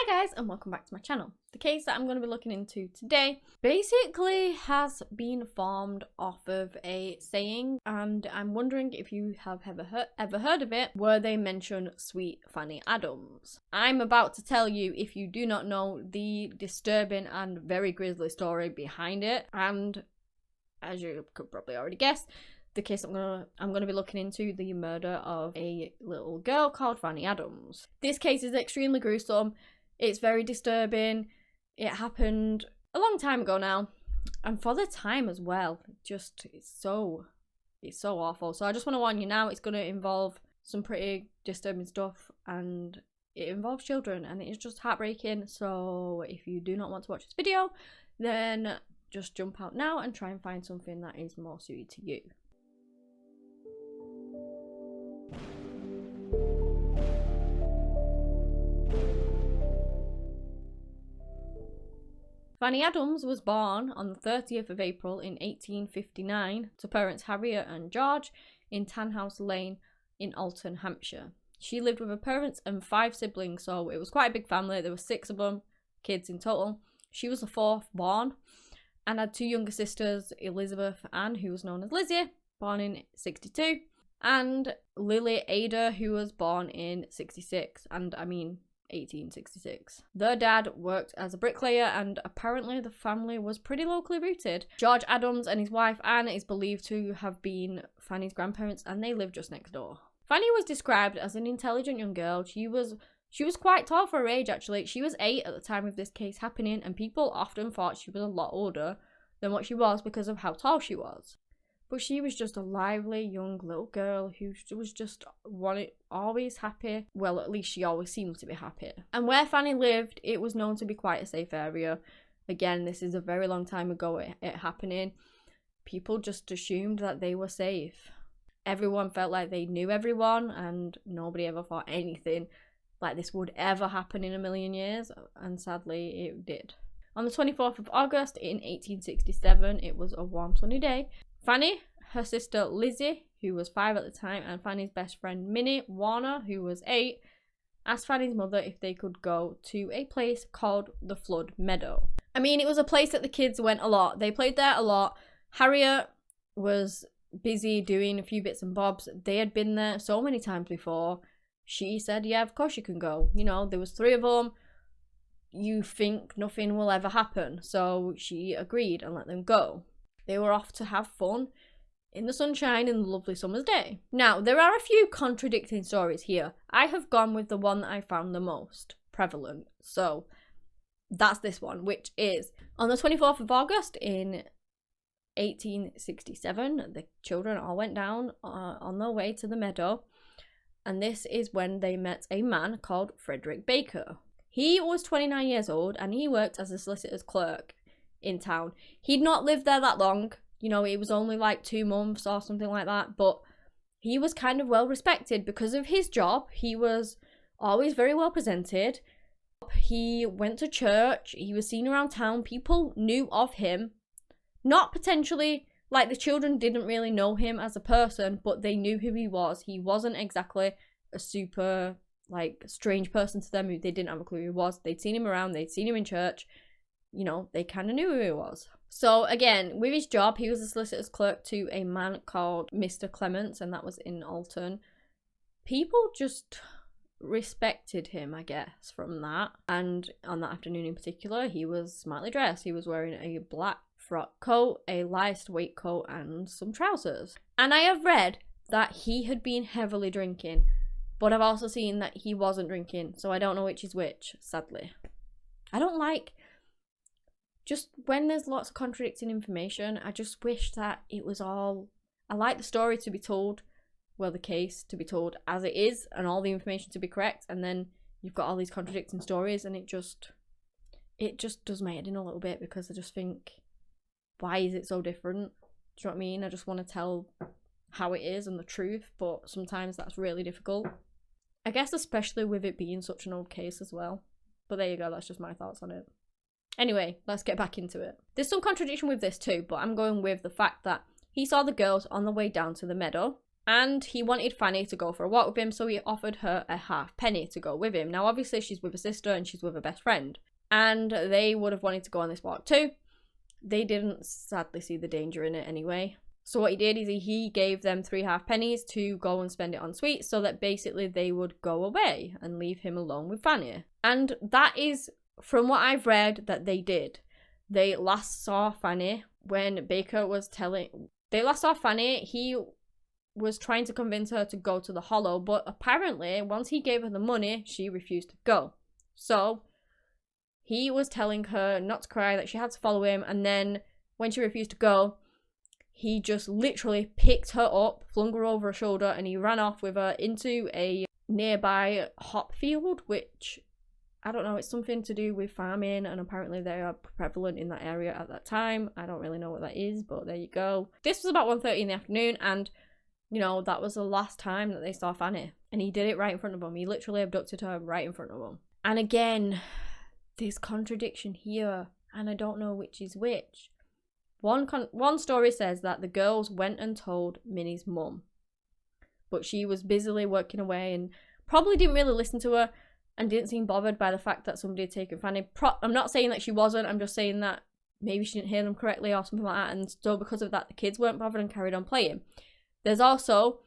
Hi guys and welcome back to my channel. The case that I'm going to be looking into today basically has been formed off of a saying, and I'm wondering if you have ever heard of it, where they mention Sweet Fanny Adams. I'm about to tell you, if you do not know, the disturbing and very grisly story behind it, and as you could probably already guess, the case I'm gonna be looking into, the murder of a little girl called Fanny Adams. This case is extremely gruesome. It's very disturbing. It happened a long time ago now, and for the time as well, it's so awful. So I just want to warn you now, it's going to involve some pretty disturbing stuff, and it involves children, and it is just heartbreaking. So if you do not want to watch this video, then just jump out now and try and find something that is more suited to you. Fanny Adams was born on the 30th of April in 1859 to parents Harriet and George in Tanhouse Lane in Alton, Hampshire. She lived with her parents and 5 siblings, so it was quite a big family. There were 6 of them, kids in total. She was the 4th born and had 2 younger sisters, Elizabeth Ann, who was known as Lizzie, born in 62, and Lily Ada, who was born in 66, and I mean 1866. Their dad worked as a bricklayer, and apparently the family was pretty locally rooted. George Adams and his wife Anne is believed to have been Fanny's grandparents, and they lived just next door. Fanny was described as an intelligent young girl. She was quite tall for her age, actually. She was 8 at the time of this case happening, and people often thought she was a lot older than what she was because of how tall she was. But she was just a lively young little girl who was just always happy. Well, at least she always seemed to be happy. And where Fanny lived, it was known to be quite a safe area. Again, this is a very long time ago it happening. People just assumed that they were safe. Everyone felt like they knew everyone, and nobody ever thought anything like this would ever happen in a million years. And sadly, it did. On the 24th of August in 1867, it was a warm sunny day. Fanny, her sister Lizzie, who was 5 at the time, and Fanny's best friend Minnie Warner, who was 8, asked Fanny's mother if they could go to a place called the Flood Meadow. I mean, it was a place that the kids went a lot. They played there a lot. Harriet was busy doing a few bits and bobs. They had been there so many times before. She said, yeah, of course you can go. You know, there was 3 of them. You think nothing will ever happen. So she agreed and let them go. They were off to have fun in the sunshine in the lovely summer's day. Now, there are a few contradicting stories here. I have gone with the one that I found the most prevalent. So that's this one, which is on the 24th of August in 1867, the children all went down on their way to the meadow. And this is when they met a man called Frederick Baker. He was 29 years old and he worked as a solicitor's clerk in town. He'd not lived there that long, you know, it was only like 2 months or something like that, but he was kind of well respected because of his job. He was always very well presented. He went to church, he was seen around town, people knew of him. Not potentially, like the children didn't really know him as a person, but they knew who he was. He wasn't exactly a super, like, strange person to them. They didn't have a clue who he was. They'd seen him around, they'd seen him in church. You know, they kind of knew who he was. So again, with his job, he was a solicitor's clerk to a man called Mr. Clements, and that was in Alton. People just respected him, I guess, from that. And on that afternoon in particular, he was smartly dressed. He was wearing a black frock coat, a laced waistcoat, and some trousers. And I have read that he had been heavily drinking, but I've also seen that he wasn't drinking, so I don't know which is which, sadly. I don't like... Just when there's lots of contradicting information, I just wish that it was all... I like the story to be told, well, the case to be told as it is, and all the information to be correct, and then you've got all these contradicting stories, and it just does my head in a little bit, because I just think, why is it so different? Do you know what I mean? I just want to tell how it is and the truth, but sometimes that's really difficult. I guess especially with it being such an old case as well. But there you go, that's just my thoughts on it. Anyway, let's get back into it. There's some contradiction with this too, but I'm going with the fact that he saw the girls on the way down to the meadow. And he wanted Fanny to go for a walk with him, so he offered her a halfpenny to go with him. Now, obviously, she's with her sister and she's with her best friend. And they would have wanted to go on this walk too. They didn't sadly see the danger in it anyway. So what he did is he gave them 3 halfpennies to go and spend it on sweets, so that basically they would go away and leave him alone with Fanny. And that is, from what I've read, that they did. They last saw Fanny when Baker was telling... They last saw Fanny, he was trying to convince her to go to the Hollow, but apparently, once he gave her the money, she refused to go. So, he was telling her not to cry, that she had to follow him, and then, when she refused to go, he just literally picked her up, flung her over her shoulder, and he ran off with her into a nearby hop field, which... I don't know, it's something to do with farming, and apparently they are prevalent in that area at that time. I don't really know what that is, but there you go. This was about 1:30 in the afternoon, and, you know, that was the last time that they saw Fanny. And he did it right in front of them. He literally abducted her right in front of them. And again, there's contradiction here, and I don't know which is which. One story says that the girls went and told Minnie's mum, but she was busily working away and probably didn't really listen to her, and didn't seem bothered by the fact that somebody had taken Fanny. I'm not saying that she wasn't, I'm just saying that maybe she didn't hear them correctly or something like that, and so because of that the kids weren't bothered and carried on playing. There's also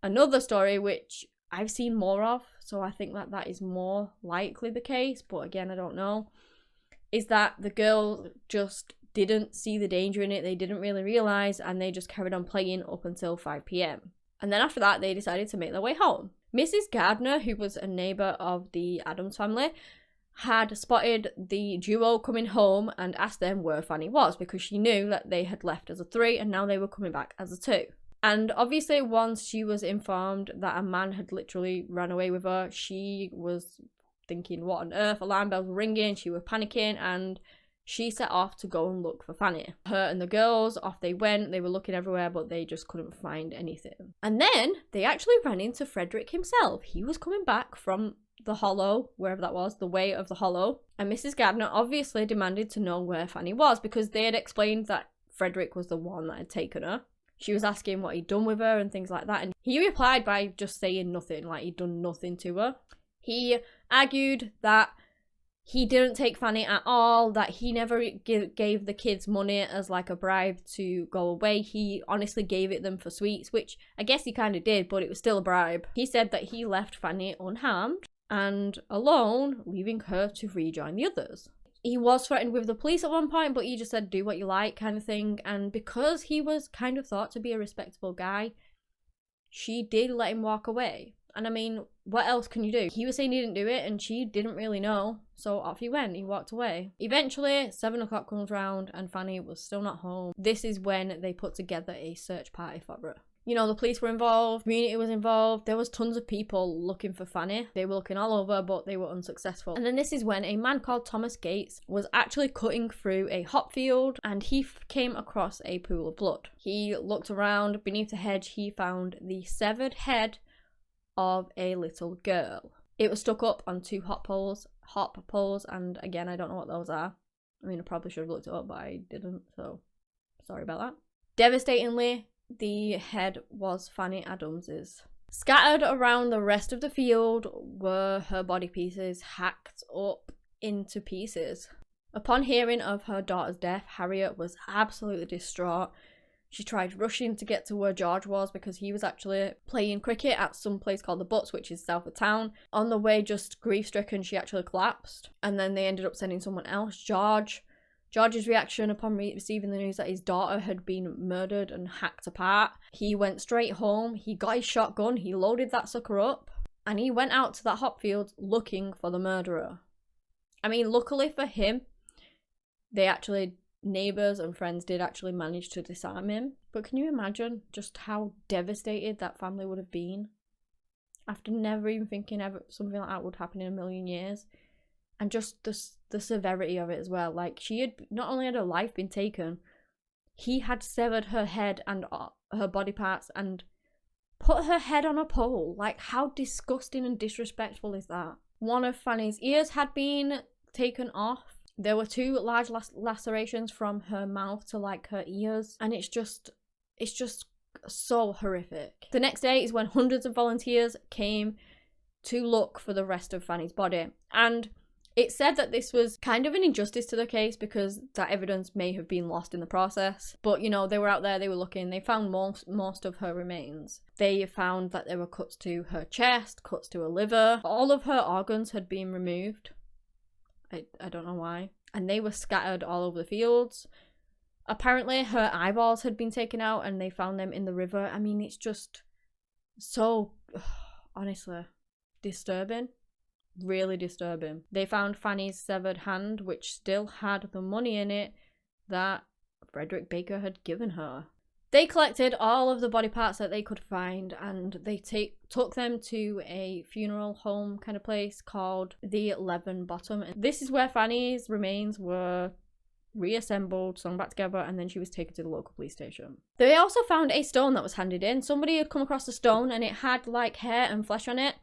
another story which I've seen more of, so I think that that is more likely the case, but again I don't know, is that the girls just didn't see the danger in it, they didn't really realise, and they just carried on playing up until 5 p.m. And then after that they decided to make their way home. Mrs. Gardner, who was a neighbour of the Adams family, had spotted the duo coming home and asked them where Fanny was, because she knew that they had left as a 3 and now they were coming back as a 2. And obviously once she was informed that a man had literally ran away with her, she was thinking, what on earth, alarm bells were ringing, she was panicking, and she set off to go and look for Fanny. Her and the girls, off they went. They were looking everywhere, but they just couldn't find anything. And then they actually ran into Frederick himself. He was coming back from the Hollow, wherever that was, the way of the Hollow. And Mrs. Gardner obviously demanded to know where Fanny was, because they had explained that Frederick was the one that had taken her. She was asking what he'd done with her and things like that. And he replied by just saying nothing, like he'd done nothing to her. He argued that he didn't take Fanny at all, that he never gave the kids money as like a bribe to go away. He honestly gave it them for sweets, which I guess he kind of did, but it was still a bribe. He said that he left Fanny unharmed and alone, leaving her to rejoin the others. He was threatened with the police at one point, but he just said do what you like kind of thing. And because he was kind of thought to be a respectable guy, she did let him walk away. And I mean, what else can you do? He was saying he didn't do it and she didn't really know. So off he went, he walked away. Eventually, 7 o'clock comes round and Fanny was still not home. This is when they put together a search party for her. You know, the police were involved, community was involved, there was tons of people looking for Fanny. They were looking all over, but they were unsuccessful. And then this is when a man called Thomas Gates was actually cutting through a hop field and he came across a pool of blood. He looked around, beneath the hedge he found the severed head of a little girl. It was stuck up on 2 hop poles, and again, I don't know what those are. I mean, I probably should have looked it up, but I didn't, so sorry about that. Devastatingly, the head was Fanny Adams's. Scattered around the rest of the field were her body pieces, hacked up into pieces. Upon hearing of her daughter's death, Harriet was absolutely distraught. She tried rushing to get to where George was because he was actually playing cricket at some place called the Butts, which is south of town. On the way, just grief-stricken, she actually collapsed. And then they ended up sending someone else, George's reaction upon receiving the news that his daughter had been murdered and hacked apart. He went straight home, he got his shotgun, he loaded that sucker up, and he went out to that hop field looking for the murderer. I mean, luckily for him, neighbours and friends did actually manage to disarm him. But can you imagine just how devastated that family would have been after never even thinking ever something like that would happen in a million years? And just the severity of it as well. Like, she had not only had her life been taken, he had severed her head and her body parts and put her head on a pole. Like, how disgusting and disrespectful is that? One of Fanny's ears had been taken off. There were 2 large lacerations from her mouth to like her ears, and it's just so horrific. The next day is when hundreds of volunteers came to look for the rest of Fanny's body. And it said that this was kind of an injustice to the case because that evidence may have been lost in the process. But, you know, they were out there, they were looking, they found most of her remains. They found that there were cuts to her chest, cuts to her liver. All of her organs had been removed. I don't know why. And they were scattered all over the fields. Apparently her eyeballs had been taken out and they found them in the river. I mean, it's just so, honestly, disturbing. Really disturbing. They found Fanny's severed hand, which still had the money in it that Frederick Baker had given her. They collected all of the body parts that they could find and they took them to a funeral home kind of place called the Leven Bottom. This is where Fanny's remains were reassembled, sewn back together, and then she was taken to the local police station. They also found a stone that was handed in. Somebody had come across the stone and it had like hair and flesh on it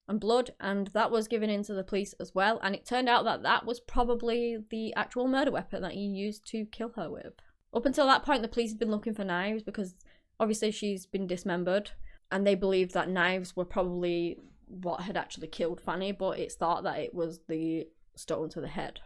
and blood, and that was given in to the police as well, and it turned out that that was probably the actual murder weapon that he used to kill her with. Up until that point, the police had been looking for knives because obviously she's been dismembered, and they believed that knives were probably what had actually killed Fanny, but it's thought that it was the stone to the head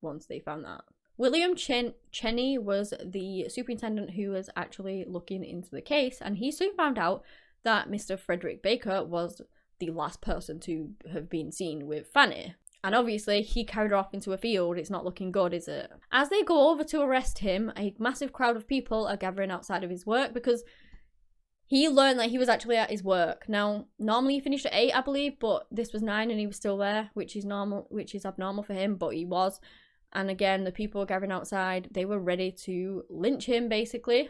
once they found that. William Cheney was the superintendent who was actually looking into the case, and he soon found out that Mr. Frederick Baker was the last person to have been seen with Fanny. And obviously he carried her off into a field. It's not looking good, is it? As they go over to arrest him, a massive crowd of people are gathering outside of his work because he learned that he was actually at his work. Now, normally he finished at 8, I believe, but this was 9 and he was still there, which is abnormal for him, but he was. And again, the people were gathering outside. They were ready to lynch him, basically,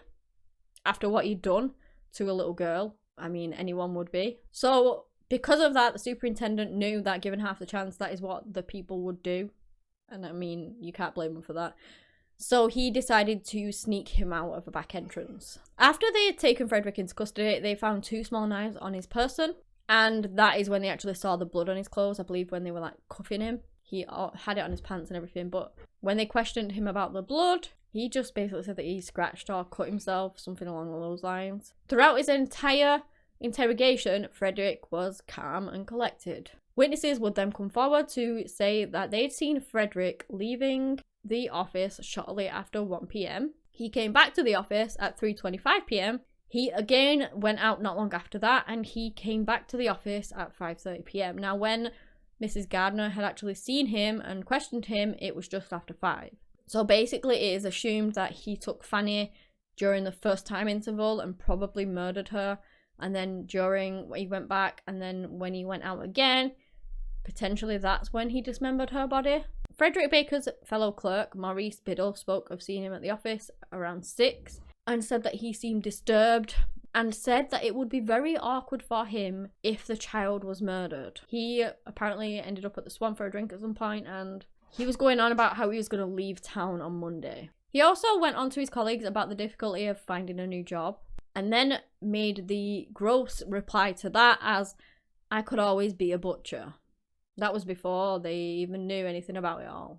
after what he'd done to a little girl. I mean, anyone would be. So because of that, the superintendent knew that given half the chance, that is what the people would do. And I mean, you can't blame him for that. So he decided to sneak him out of a back entrance. After they had taken Frederick into custody, they found 2 small knives on his person. And that is when they actually saw the blood on his clothes, I believe, when they were like cuffing him. He had it on his pants and everything. But when they questioned him about the blood, he just basically said that he scratched or cut himself, something along those lines. Throughout his entire interrogation, Frederick was calm and collected. Witnesses would then come forward to say that they'd seen Frederick leaving the office shortly after 1 p.m. He came back to the office at 3:25 p.m. He again went out not long after that, and he came back to the office at 5:30 p.m. Now, when Mrs. Gardner had actually seen him and questioned him, it was just after 5. So basically it is assumed that he took Fanny during the first time interval and probably murdered her. And then during he went back, and then when he went out again, potentially that's when he dismembered her body. Frederick Baker's fellow clerk, Maurice Biddle, spoke of seeing him at the office around 6 and said that he seemed disturbed and said that it would be very awkward for him if the child was murdered. He apparently ended up at the Swan for a drink at some point, and he was going on about how he was going to leave town on Monday. He also went on to his colleagues about the difficulty of finding a new job, and then made the gross reply to that as, "I could always be a butcher." That was before they even knew anything about it all.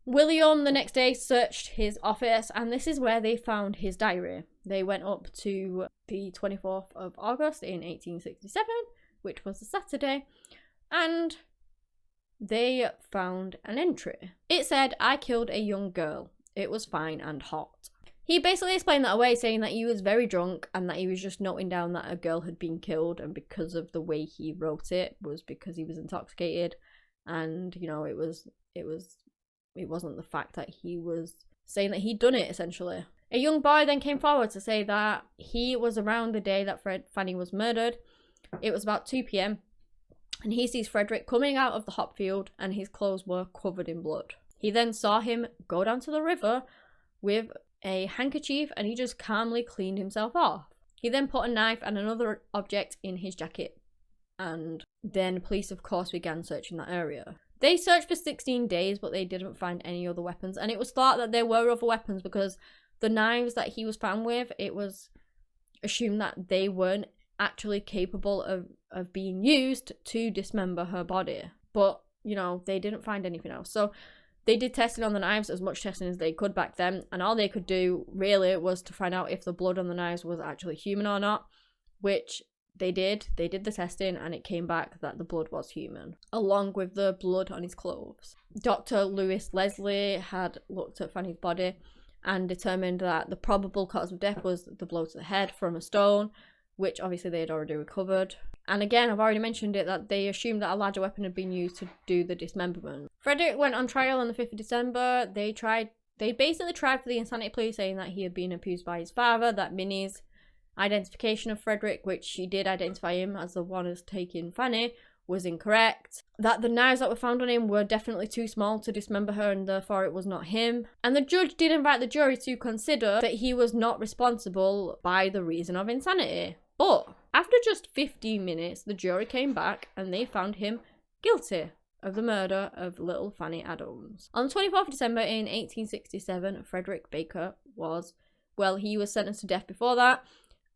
William the next day searched his office, and this is where they found his diary. They went up to the 24th of August in 1867, which was a Saturday, and they found an entry. It said, "I killed a young girl. It was fine and hot." He basically explained that away, saying that he was very drunk and that he was just noting down that a girl had been killed, and because of the way he wrote it was because he was intoxicated, and you know, it wasn't the fact that he was saying that he'd done it, essentially. A young boy then came forward to say that he was around the day that Fanny was murdered. It was about 2 p.m. and he sees Frederick coming out of the hop field and his clothes were covered in blood. He then saw him go down to the river with a handkerchief and he just calmly cleaned himself off. He then put a knife and another object in his jacket, and then police of course began searching that area. They searched for 16 days, but they didn't find any other weapons, and it was thought that there were other weapons because the knives that he was found with, it was assumed that they weren't actually capable of being used to dismember her body. But, you know, they didn't find anything else. So They did testing on the knives, as much testing as they could back then, and all they could do really was to find out if the blood on the knives was actually human or not, which they did. They did the testing and it came back that the blood was human, along with the blood on his clothes. Dr. Lewis Leslie had looked at Fanny's body and determined that the probable cause of death was the blow to the head from a stone, which obviously they had already recovered. And again, I've already mentioned it, that they assumed that a larger weapon had been used to do the dismemberment. Frederick went on trial on the 5th of December. They basically tried for the insanity plea, saying that he had been abused by his father, that Minnie's identification of Frederick, which she did identify him as the one as taking Fanny, was incorrect, that the knives that were found on him were definitely too small to dismember her and therefore it was not him. And the judge did invite the jury to consider that he was not responsible by the reason of insanity. But after just 15 minutes, the jury came back and they found him guilty of the murder of little Fanny Adams. On the 24th of December in 1867, Frederick Baker he was sentenced to death before that,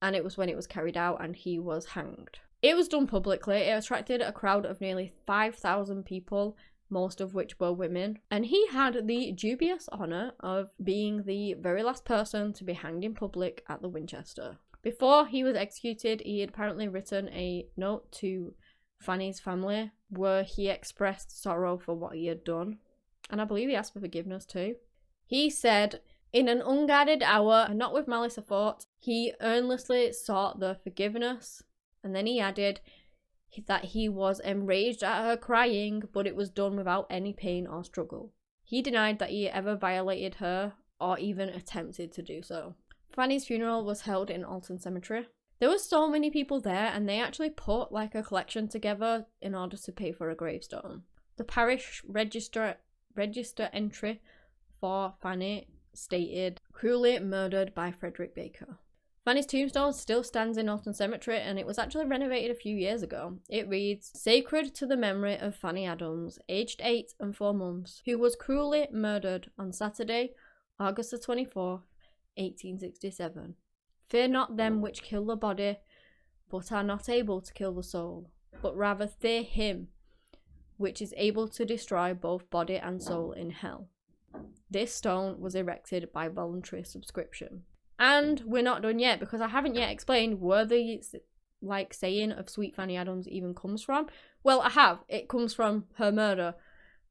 and it was when it was carried out and he was hanged. It was done publicly. It attracted a crowd of nearly 5,000 people, most of which were women, and he had the dubious honour of being the very last person to be hanged in public at the Winchester. Before he was executed, he had apparently written a note to Fanny's family where he expressed sorrow for what he had done, and I believe he asked for forgiveness too. He said, "In an unguarded hour, and not with malice aforethought, he earnestly sought their forgiveness." And then he added that he was enraged at her crying, but it was done without any pain or struggle. He denied that he ever violated her or even attempted to do so. Fanny's funeral was held in Alton Cemetery. There were so many people there, and they actually put like a collection together in order to pay for a gravestone. The parish register entry for Fanny stated, "Cruelly murdered by Frederick Baker." Fanny's tombstone still stands in Alton Cemetery, and it was actually renovated a few years ago. It reads, "Sacred to the memory of Fanny Adams, aged 8 and 4 months, who was cruelly murdered on Saturday, August the 24th, 1867. Fear not them which kill the body, but are not able to kill the soul, but rather fear him which is able to destroy both body and soul in hell. This stone was erected by voluntary subscription." And we're not done yet, because I haven't yet explained where the saying of Sweet Fanny Adams even comes from. Well, I have. It comes from her murder.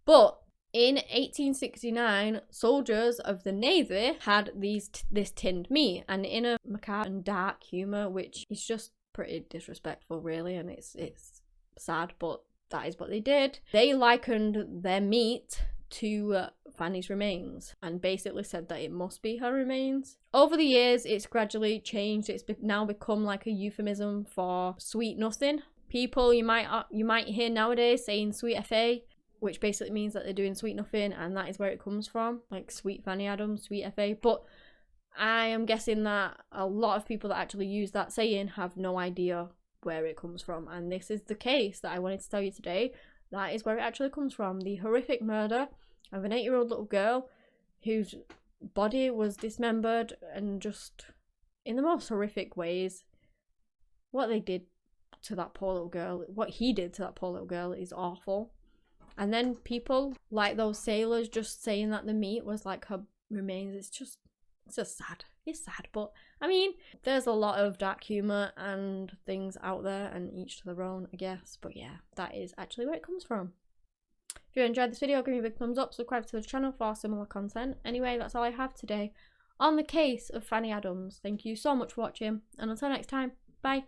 But in 1869, soldiers of the Navy had this tinned meat, and in a macabre and dark humour, which is just pretty disrespectful really, and it's sad, but that is what they did. They likened their meat to Fanny's remains and basically said that it must be her remains. Over the years, it's gradually changed. It's now become like a euphemism for sweet nothing. People you might hear nowadays saying sweet FA, which basically means that they're doing sweet nothing, and that is where it comes from, like Sweet Fanny Adams, sweet FA. But I am guessing that a lot of people that actually use that saying have no idea where it comes from, and this is the case that I wanted to tell you today. That is where it actually comes from. The horrific murder of an 8-year-old little girl whose body was dismembered, and just in the most horrific ways. What they did to that poor little girl, what he did to that poor little girl is awful. And then people like those sailors just saying that the meat was like her remains. It's just sad. It's sad, but I mean, there's a lot of dark humour and things out there, and each to their own, I guess. But yeah, that is actually where it comes from. If you enjoyed this video, give me a big thumbs up, subscribe to the channel for similar content. Anyway, that's all I have today on the case of Fanny Adams. Thank you so much for watching, and until next time, bye.